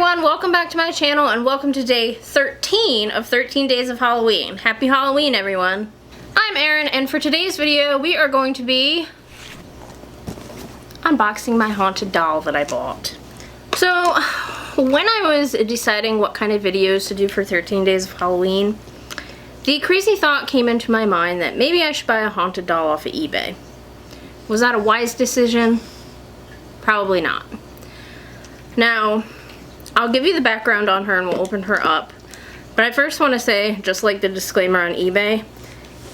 everyone, welcome back to my channel and welcome to day 13 of 13 Days of Halloween. Happy Halloween, everyone. I'm Erin, and for today's video we are going to be unboxing my haunted doll that I bought. So when I was deciding what kind of videos to do for 13 Days of Halloween, the crazy thought came into my mind that maybe I should buy a haunted doll off of eBay. Was that a wise decision? Probably not. Now, I'll give you the background on her and we'll open her up. But I first want to say, just like the disclaimer on eBay,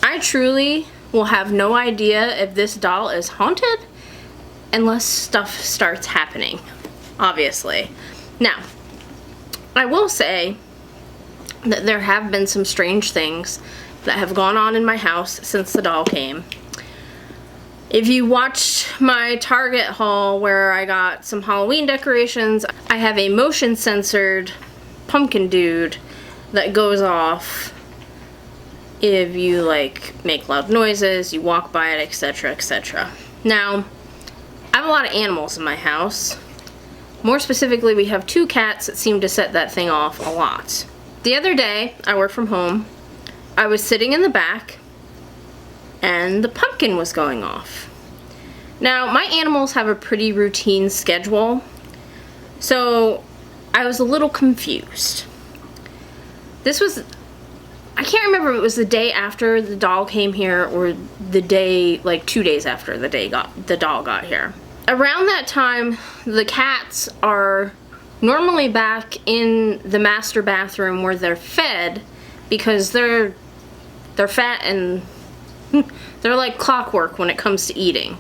I truly will have no idea if this doll is haunted unless stuff starts happening, obviously. Now, I will say that there have been some strange things that have gone on in my house since the doll came. If you watched my Target haul where I got some Halloween decorations, I have a motion censored pumpkin dude that goes off if you like make loud noises, you walk by it, etc, etc. Now, I have a lot of animals in my house. More specifically, we have 2 cats that seem to set that thing off a lot. The other day, I work from home, I was sitting in the back and the pumpkin was going off. Now, my animals have a pretty routine schedule, so I was a little confused. This was, I can't remember if it was the day after the doll came here or the day, like 2 days after the doll got here. Around that time, the cats are normally back in the master bathroom where they're fed because they're fat and they're like clockwork when it comes to eating.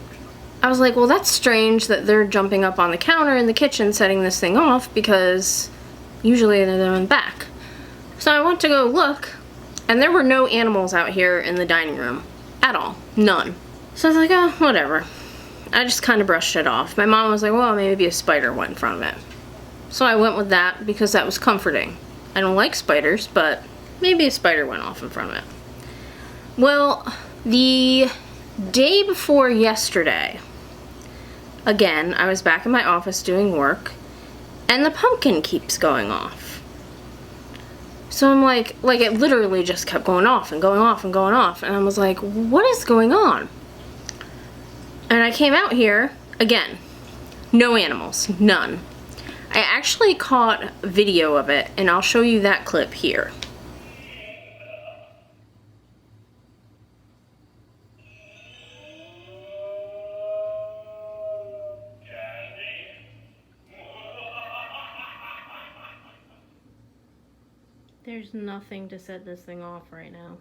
I was like, well, that's strange that they're jumping up on the counter in the kitchen setting this thing off because usually they're in the back. So I went to go look and there were no animals out here in the dining room at all. None. So I was like, oh, whatever. I just kind of brushed it off. My mom was like, well, maybe a spider went in front of it. So I went with that because that was comforting. I don't like spiders, but maybe a spider went off in front of it. Well, the day before yesterday, again, I was back in my office doing work, and the pumpkin keeps going off. So I'm like it literally just kept going off and going off and going off, and I was like, what is going on? And I came out here, again, no animals, none. I actually caught video of it, and I'll show you that clip here. There's nothing to set this thing off right now.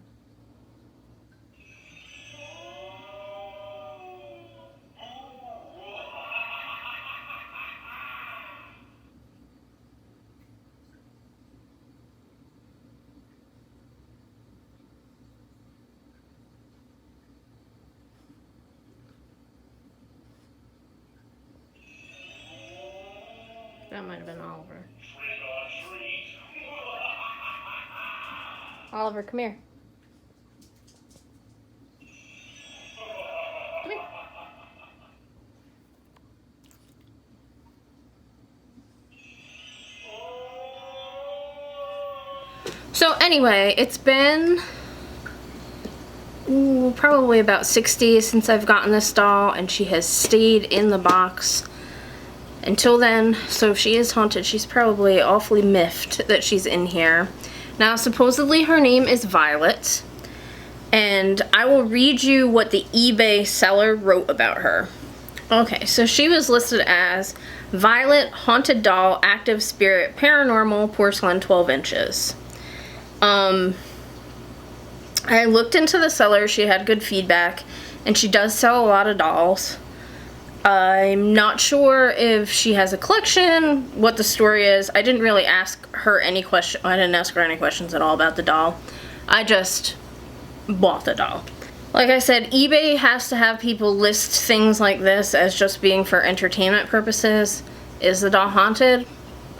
That might have been Oliver. Oliver, come here. Come here. So anyway, it's been probably about 6 days since I've gotten this doll, and she has stayed in the box until then. So if she is haunted, she's probably awfully miffed that she's in here. Now, supposedly her name is Violet, and I will read you what the eBay seller wrote about her. Okay, so she was listed as Violet, haunted doll, active spirit, paranormal, porcelain, 12 inches. I looked into the seller, she had good feedback, and she does sell a lot of dolls. I'm not sure if she has a collection, what the story is. I didn't really ask her any question. I didn't ask her any questions at all about the doll. I just bought the doll. Like I said, eBay has to have people list things like this as just being for entertainment purposes. Is the doll haunted?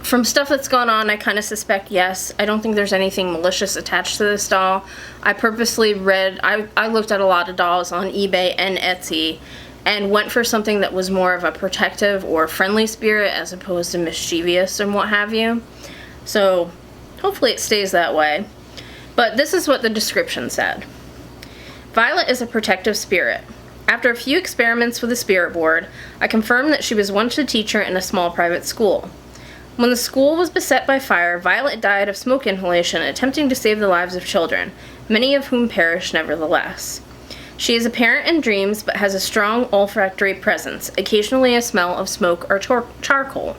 From stuff that's gone on, I kind of suspect yes. I don't think there's anything malicious attached to this doll. I purposely I looked at a lot of dolls on eBay and Etsy, and went for something that was more of a protective or friendly spirit as opposed to mischievous and what have you. So hopefully it stays that way. But this is what the description said. Violet is a protective spirit. After a few experiments with the spirit board, I confirmed that she was once a teacher in a small private school. When the school was beset by fire, Violet died of smoke inhalation attempting to save the lives of children, many of whom perished nevertheless. She is apparent in dreams but has a strong olfactory presence, occasionally a smell of smoke or charcoal.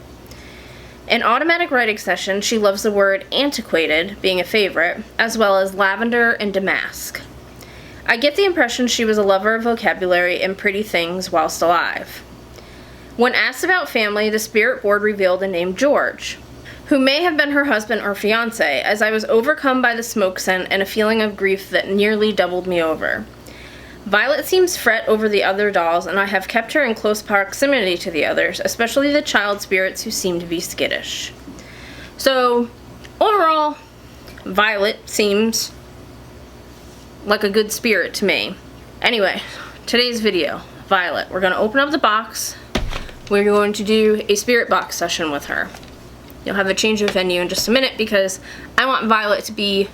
In automatic writing sessions, she loves the word antiquated, being a favorite, as well as lavender and damask. I get the impression she was a lover of vocabulary and pretty things whilst alive. When asked about family, the spirit board revealed the name George, who may have been her husband or fiancé, as I was overcome by the smoke scent and a feeling of grief that nearly doubled me over. Violet seems fret over the other dolls, and I have kept her in close proximity to the others, especially the child spirits who seem to be skittish. So, overall, Violet seems like a good spirit to me. Anyway, today's video, Violet. We're going to open up the box. We're going to do a spirit box session with her. You'll have a change of venue in just a minute because I want Violet to be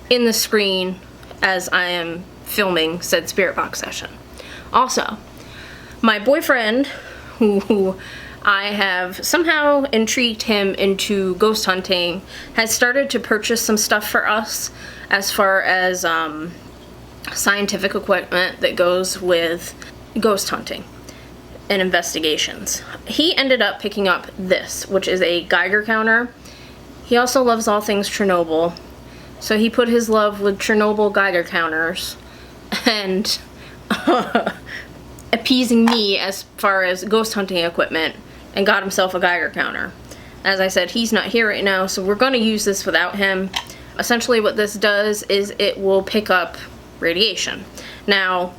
in the screen as I am filming said spirit box session. Also, my boyfriend, who I have somehow intrigued him into ghost hunting, has started to purchase some stuff for us as far as scientific equipment that goes with ghost hunting and investigations. He ended up picking up this, which is a Geiger counter. He also loves all things Chernobyl, so he put his love with Chernobyl Geiger counters and appeasing me as far as ghost hunting equipment, and got himself a Geiger counter. As I said, he's not here right now, so we're going to use this without him. Essentially what this does is it will pick up radiation. Now,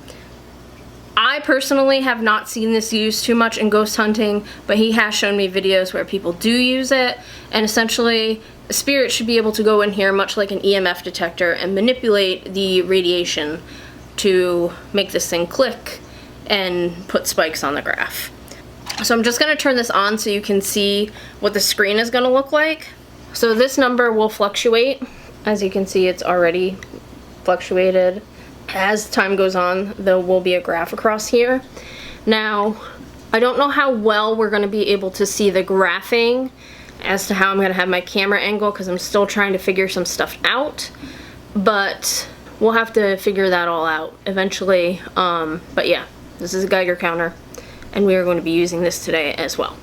I personally have not seen this used too much in ghost hunting, but he has shown me videos where people do use it, and essentially a spirit should be able to go in here much like an EMF detector and manipulate the radiation to make this thing click and put spikes on the graph. So I'm just going to turn this on so you can see what the screen is going to look like. So this number will fluctuate. As you can see, it's already fluctuated. As time goes on, there will be a graph across here. Now, I don't know how well we're going to be able to see the graphing as to how I'm going to have my camera angle because I'm still trying to figure some stuff out, but we'll have to figure that all out eventually. But yeah, this is a Geiger counter, and we are going to be using this today as well.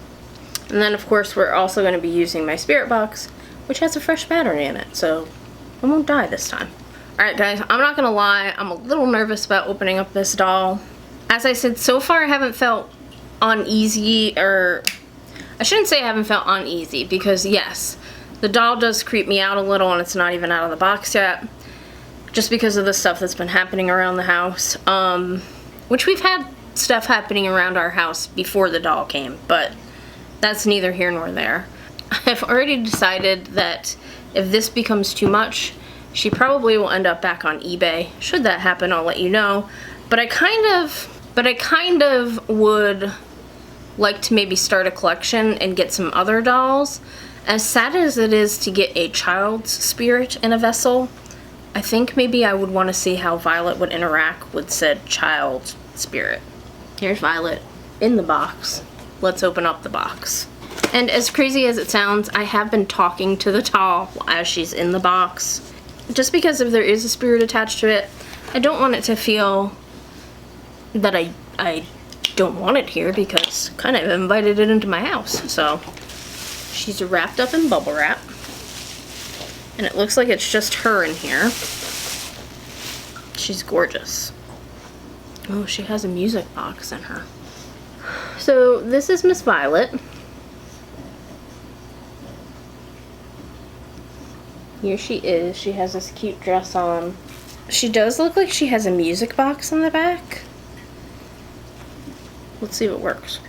And then of course we're also going to be using my spirit box, which has a fresh battery in it, so I won't die this time. Alright guys, I'm not gonna lie, I'm a little nervous about opening up this doll. As I said, so far I haven't felt uneasy, or I shouldn't say I haven't felt uneasy, because yes, the doll does creep me out a little and it's not even out of the box yet, just because of the stuff that's been happening around the house, which we've had stuff happening around our house before the doll came, but that's neither here nor there. I've already decided that if this becomes too much, she probably will end up back on eBay. Should that happen, I'll let you know. But I kind of would like to maybe start a collection and get some other dolls. As sad as it is to get a child's spirit in a vessel, I think maybe I would want to see how Violet would interact with said child spirit. Here's Violet in the box. Let's open up the box. And as crazy as it sounds, I have been talking to the doll as she's in the box. Just because if there is a spirit attached to it, I don't want it to feel that I don't want it here, because kind of invited it into my house. So she's wrapped up in bubble wrap, and it looks like it's just her in here. She's gorgeous. Oh, she has a music box in her. So this is Miss Violet. Here she is. She has this cute dress on. She does look like she has a music box in the back. Let's see if it works.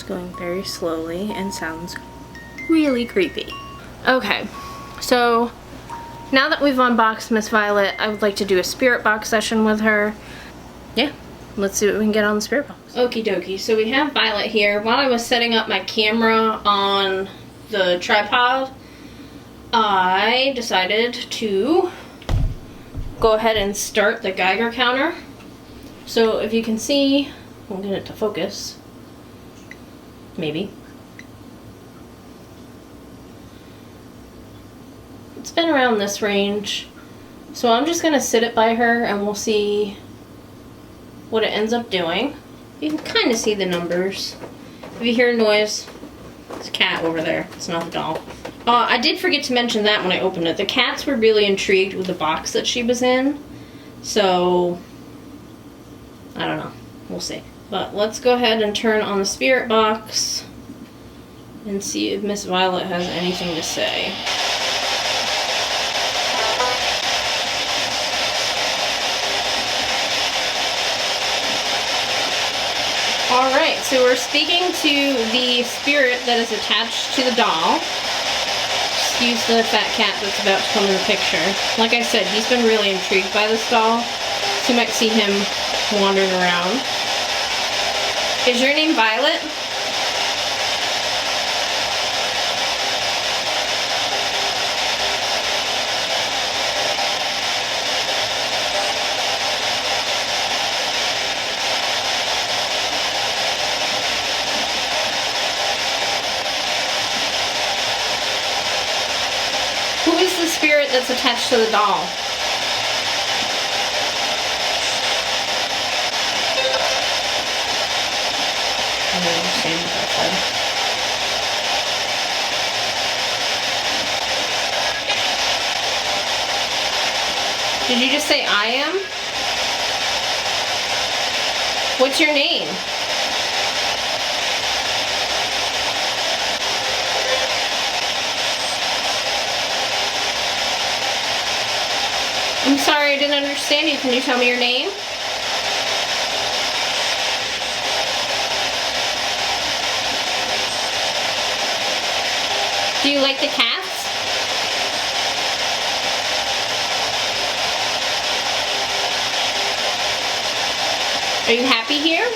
going very slowly and sounds really creepy. Okay, so now that we've unboxed Miss Violet, I would like to do a spirit box session with her. Yeah, let's see what we can get on the spirit box. Okie dokie, so we have Violet here. While I was setting up my camera on the tripod, I decided to go ahead and start the Geiger counter. So if you can see, we'll get it to focus. Maybe. It's been around this range. So I'm just gonna sit it by her and we'll see what it ends up doing. You can kind of see the numbers. If you hear a noise, it's a cat over there. It's not the doll. I did forget to mention that when I opened it. The cats were really intrigued with the box that she was in. So, I don't know. We'll see. But let's go ahead and turn on the spirit box and see if Miss Violet has anything to say. Alright, so we're speaking to the spirit that is attached to the doll. Excuse the fat cat that's about to come in the picture. Like I said, he's been really intrigued by this doll, so you might see him wandering around. Is your name Violet? Who is the spirit that's attached to the doll? I don't understand what that said. Did you just say I am? What's your name? I'm sorry, I didn't understand you. Can you tell me your name? Do you like the cats? Are you happy here?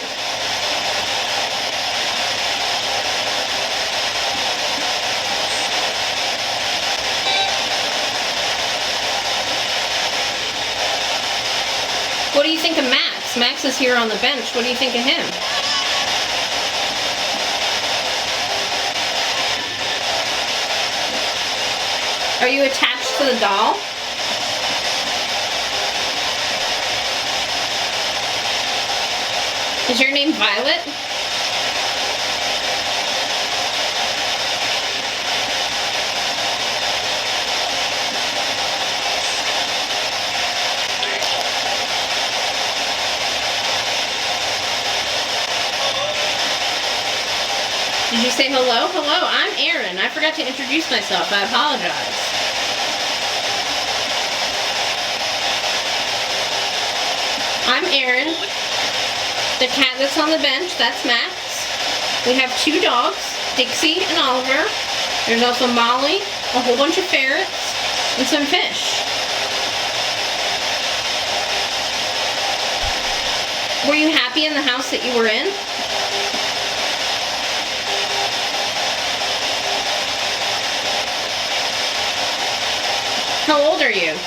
What do you think of Max? Max is here on the bench. What do you think of him? Are you attached to the doll? Is your name Violet? Did you say hello? Hello, I'm Erin. I forgot to introduce myself. I apologize. I'm Erin. The cat that's on the bench, that's Max. We have two dogs, Dixie and Oliver. There's also Molly, a whole bunch of ferrets, and some fish. Were you happy in the house that you were in? How old are you?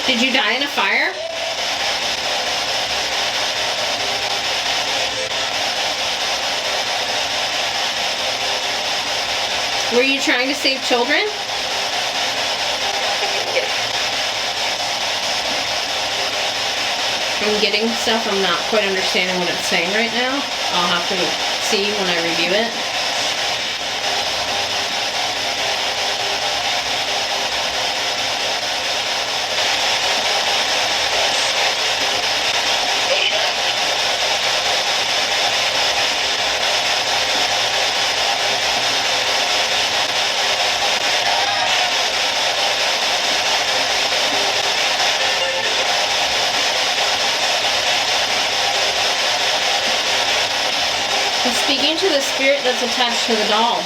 Did you die in a fire? Were you trying to save children? I'm getting stuff. I'm not quite understanding what it's saying right now. I'll have to see when I review it. to the spirit that's attached to the doll.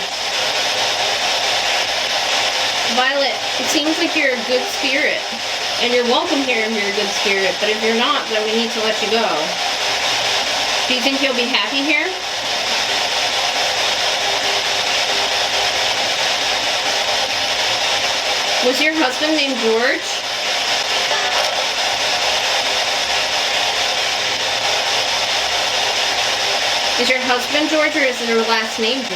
Violet, it seems like you're a good spirit. And you're welcome here if you're a good spirit. But if you're not, then we need to let you go. Do you think you'll be happy here? Was your husband named George? Is your husband George, or is their last name George?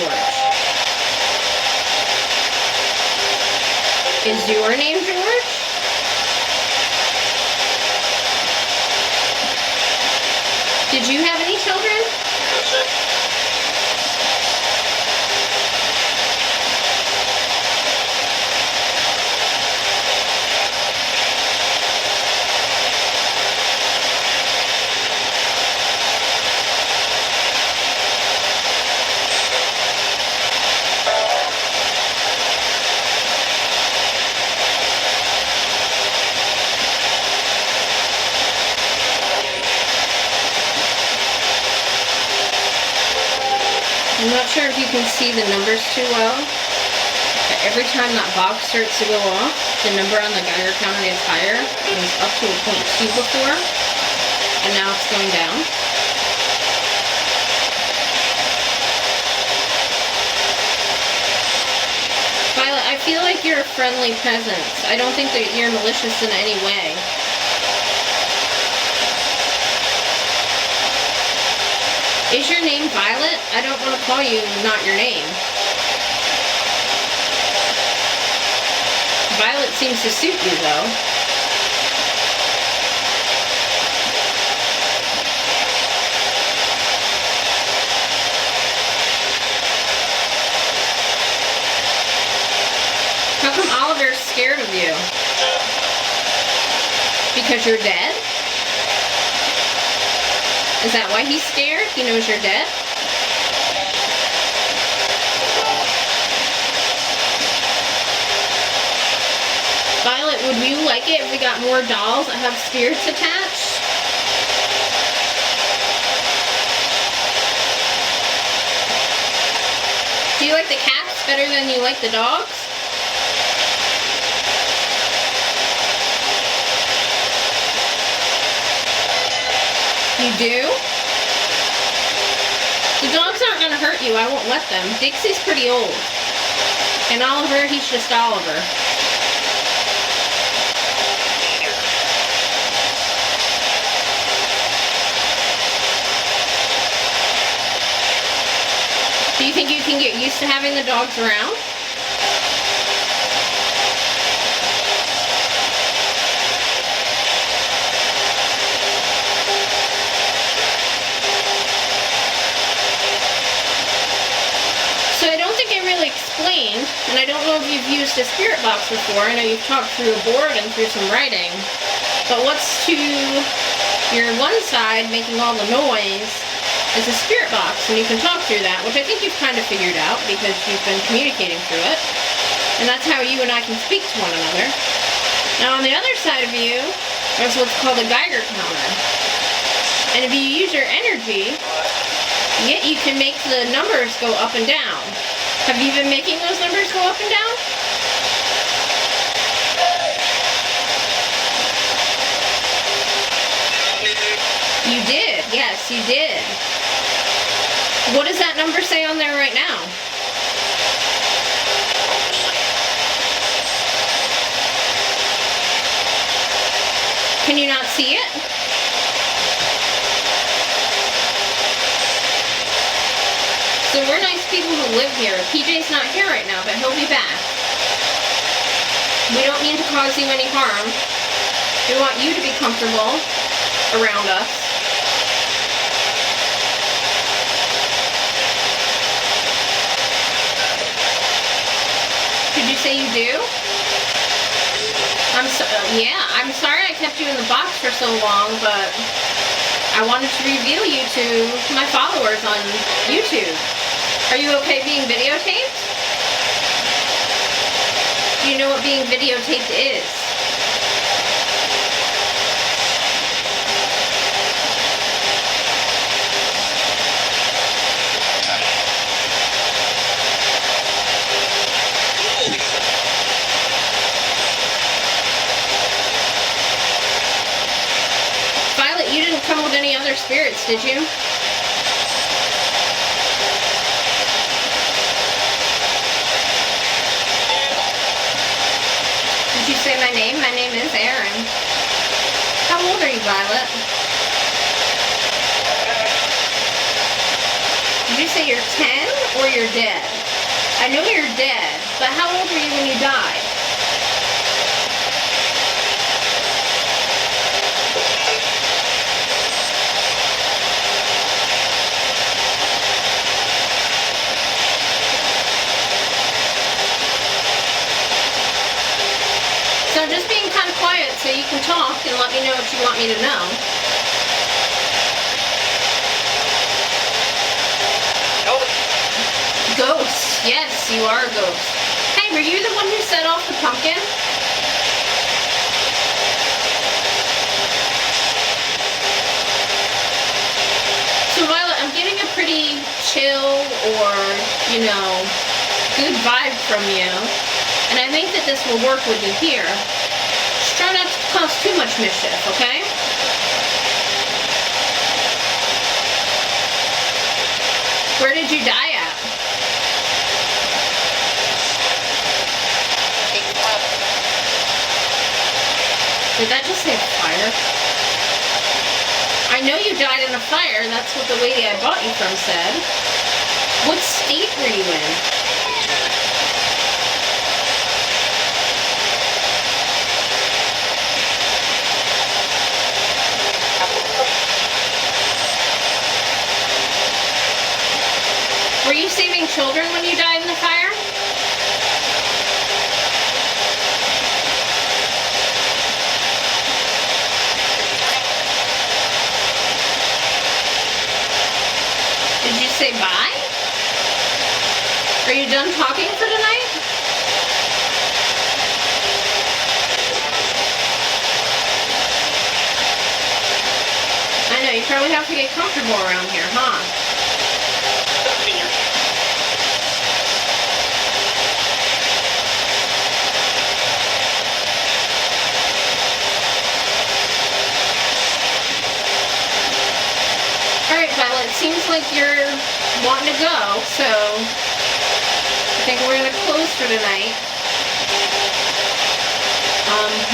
Is your name George? Did you have any children? I'm not sure if you can see the numbers too well, but every time that box starts to go off, the number on the Geiger counter gets higher. It was up to a 0.2 before, and now it's going down. Violet, I feel like you're a friendly presence. I don't think that you're malicious in any way. Is your name Violet? I don't want to call you not your name. Violet seems to suit you, though. How come Oliver's scared of you? Because you're dead? Is that why he's scared? He knows you're dead? Violet, would you like it if we got more dolls that have spirits attached? Do you like the cats better than you like the dogs? You do? The dogs aren't going to hurt you. I won't let them. Dixie's pretty old. And Oliver, he's just Oliver. Do you think you can get used to having the dogs around? And I don't know if you've used a spirit box before. I know you've talked through a board and through some writing. But what's to your one side making all the noise is a spirit box, and you can talk through that, which I think you've kind of figured out because you've been communicating through it. And that's how you and I can speak to one another. Now on the other side of you, there's what's called a Geiger counter. And if you use your energy, you can make the numbers go up and down. Have you been making those numbers go up and down? You did. Yes, you did. What does that number say on there right now? Can you not see it? So we're nice people who live here. PJ's not here right now, but he'll be back. We don't mean to cause you any harm. We want you to be comfortable around us. Did you say you do? Yeah, I'm sorry I kept you in the box for so long, but I wanted to reveal you to my followers on YouTube. Are you okay being videotaped? Do you know what being videotaped is? come with any other spirits, did you? Did you say my name? My name is Erin. How old are you, Violet? Did you say you're 10 or you're dead? I know you're dead, but how old were you when you died? So I'm just being kind of quiet so you can talk and let me know what you want me to know. Ghost. Yes, you are a ghost. Hey, were you the one who set off the pumpkin? So Violet, I'm getting a pretty chill or, you know, good vibe from you. And I think that this will work with you here. Just try not to cause too much mischief, okay? Where did you die at? Did that just say fire? I know you died in a fire. That's what the lady I bought you from said. What state were you in? Were you saving children when you died in the fire? Did you say bye? Are you done talking for tonight? I know, you probably have to get comfortable around here, huh? Alright, Violet, it seems like you're wanting to go, so I think we're going to close for tonight.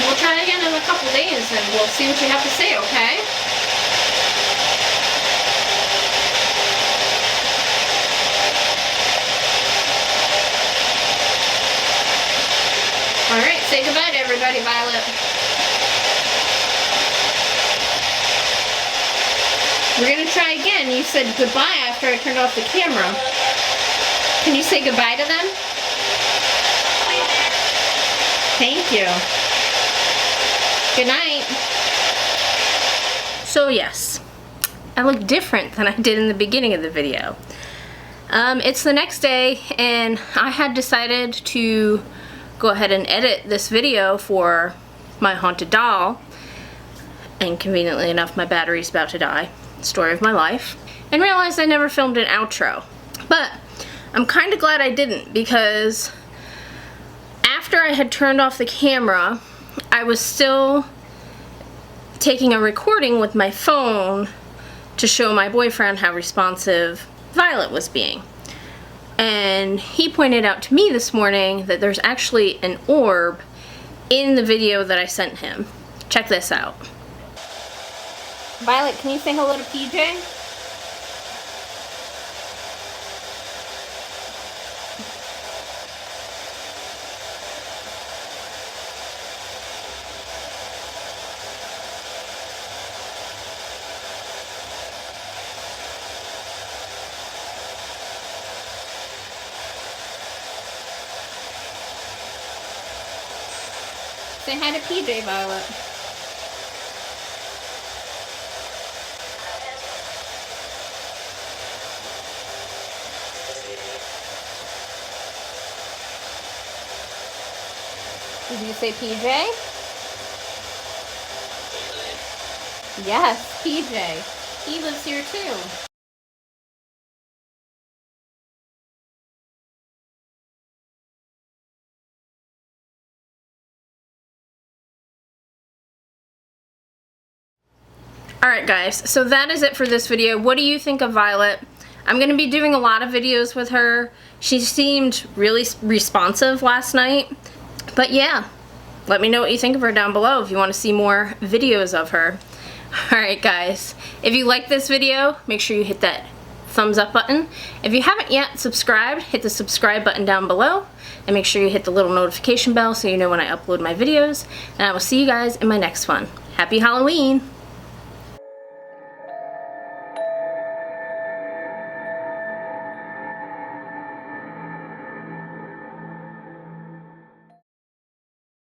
We'll try again in a couple days and we'll see what you have to say, okay? Alright, say goodbye to everybody, Violet. We're going to try again. You said goodbye after I turned off the camera. Can you say goodbye to them? Thank you. Good night. So yes, I look different than I did in the beginning of the video. It's the next day and I had decided to go ahead and edit this video for my haunted doll. And conveniently enough, my battery's about to die. Story of my life. And realized I never filmed an outro. But I'm kind of glad I didn't, because after I had turned off the camera, I was still taking a recording with my phone to show my boyfriend how responsive Violet was being. And he pointed out to me this morning that there's actually an orb in the video that I sent him. Check this out. Violet, can you say hello to PJ? Say hi to PJ, Violet. Did you say PJ? Yes, PJ. He lives here too. Alright guys, so that is it for this video. What do you think of Violet? I'm going to be doing a lot of videos with her. She seemed really responsive last night. But yeah, let me know what you think of her down below if you want to see more videos of her. Alright guys, if you like this video, make sure you hit that thumbs up button. If you haven't yet subscribed, hit the subscribe button down below. And make sure you hit the little notification bell so you know when I upload my videos. And I will see you guys in my next one. Happy Halloween!